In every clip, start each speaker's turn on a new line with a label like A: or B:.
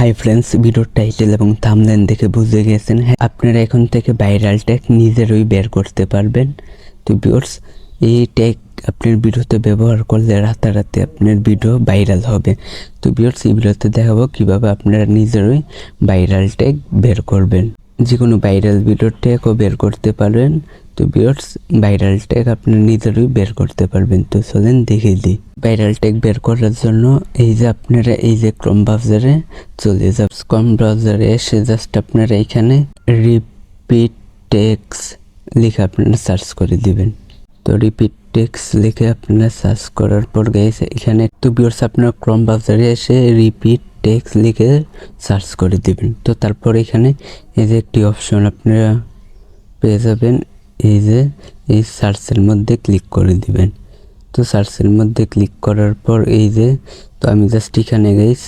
A: Hi friends, ভিডিওর title এবং thumbnail দেখে বুঝে গেছেন আপনারা এখন থেকে ভাইরাল ট্যাগ নিজেরই বের করতে পারবেন। তো ভিউয়ার্স, এই ট্যাগ আপনার ভিডিওতে ব্যবহার করলে রাতারাতি আপনার ভিডিও ভাইরাল হবে। তো ভিউয়ার্স, এই ভিডিওতে দেখাবো কীভাবে আপনারা নিজেরই ভাইরাল ট্যাগ বের করবেন। যে কোনো ভাইরাল ভিডিওর ট্যাগও বের করতে পারবেন। তো ভিউয়ার্স, ভাইরাল ট্যাগ আপনি নিজেরই বের করতে পারবেন। তো চলেন দেখে দিই। ভাইরাল ট্যাগ বের করার জন্য এই যে আপনারা এই যে ক্রোম ব্রাউজারে চলে যাব। ক্রোম ব্রাউজারে এসে জাস্ট আপনারা এখানে রিপিট টেক্স লিখে আপনারা সার্চ করে দিবেন। তো রিপিট টেক্স লিখে আপনারা সার্চ করার পর গাইস এখানে তো ভিউয়ার্স আপনারা ক্রোম ব্রাউজারে এসে রিপিট টেক্স লিখে সার্চ করে দিবেন। তো তারপর এখানে এই যে একটি অপশন আপনারা পেয়ে যাবেন, এই যে এই সার্চের মধ্যে ক্লিক করে দিবেন। তো সার্চের মধ্যে ক্লিক করার পর এই যে তো আমি জাস্ট এখানে গাইস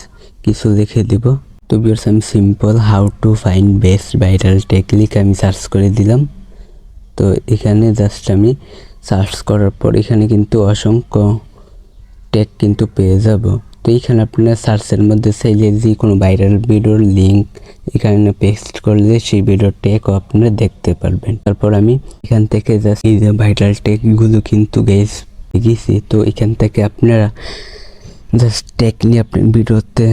A: কিছু লিখে দিব। তো ভিউয়ার্স, আমি simple how to find best viral tag লিখে আমি সার্চ করে দিলাম। তো এখানে জাস্ট আমি সার্চ করার পর এখানে কিন্তু অসংখ্য ট্যাগ কিন্তু পেয়ে যাব। তো এইখানে আপনারা সার্চের মধ্যে চাইলে যে কোনো ভাইরাল ভিডিওর লিঙ্ক এখানে পেস্ট করলে সেই ভিডিওর ট্যাগও আপনারা দেখতে পারবেন। তারপর আমি এখান থেকে জাস্ট এই যে ভাইরাল ট্যাগগুলো কিন্তু গাইস গেছি। তো এখান থেকে আপনারা জাস্ট ট্যাগ নিয়ে আপনার ভিডিওতে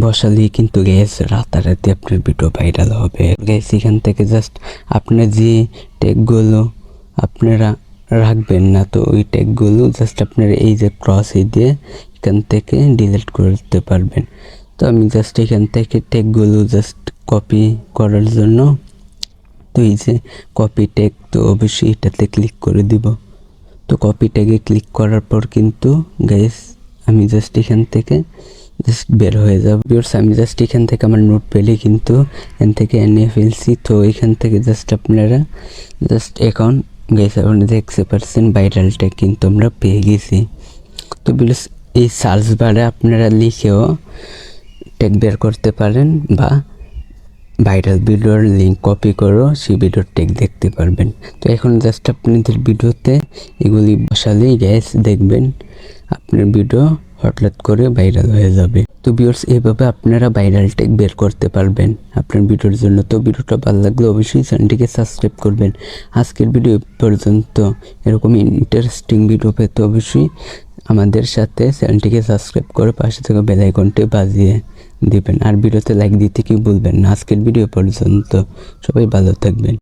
A: বসালেই কিন্তু গাইস রাতারাতি আপনার ভিডিও ভাইরাল হবে। গাইস এখান থেকে জাস্ট আপনার যে ট্যাগগুলো আপনারা রাখবেন না, তো ওই ট্যাগগুলো জাস্ট আপনারা এই যে ক্রস দিয়ে এখান থেকে ডিলিট করতে পারবেন। তো আমি জাস্ট এখান থেকে ট্যাগগুলো জাস্ট কপি করার জন্য তো এই যে কপি ট্যাগ, তো অবশ্যই এটাতে ক্লিক করে দিব। তো কপি ট্যাগে ক্লিক করার পর কিন্তু গাইস আমি জাস্ট এখান থেকে জাস্ট বের হয়ে যাব। ভিউয়ার্স, আমি জাস্ট এখান থেকে আমার নোট পেলে কিন্তু এখান থেকে এনে ফেলছি। তো এখান থেকে জাস্ট আপনারা জাস্ট এখন গাইস আপনি দেখতে পাচ্ছেন ভাইরাল ট্যাগ কিন্তু আমরা পেয়ে গেছি। তো ভিউয়ার্স, এই সার্চ বারে আপনারা লিখেও ট্যাগ বের করতে পারেন বা ভাইরাল ভিডিওর লিঙ্ক কপি করেও সেই ভিডিওর ট্যাগ দেখতে পারবেন। তো এখন জাস্ট আপনাদের ভিডিওতে এগুলি বসালেই গ্যাস দেখবেন আপনার ভিডিও হঠাৎ করে ভাইরাল হয়ে যাবে। তো ভিউয়ার্স, এইভাবে আপনারা ভাইরাল ট্যাগ বের করতে পারবেন আপনার ভিডিওর জন্য। তো ভিডিওটা ভালো লাগলে অবশ্যই চ্যানেলটিকে সাবস্ক্রাইব করবেন। আজকের ভিডিও পর্যন্ত এরকম ইন্টারেস্টিং ভিডিও পেতে অবশ্যই আমাদের সাথে চ্যানেলটিকে সাবস্ক্রাইব করে পাশে থাকা বেল আইকনটি বাজিয়ে দিবেন। আর ভিডিওতে লাইক দিতে কি ভুলবেন না। আজকের ভিডিও পর্যন্ত সবাই ভালো থাকবেন।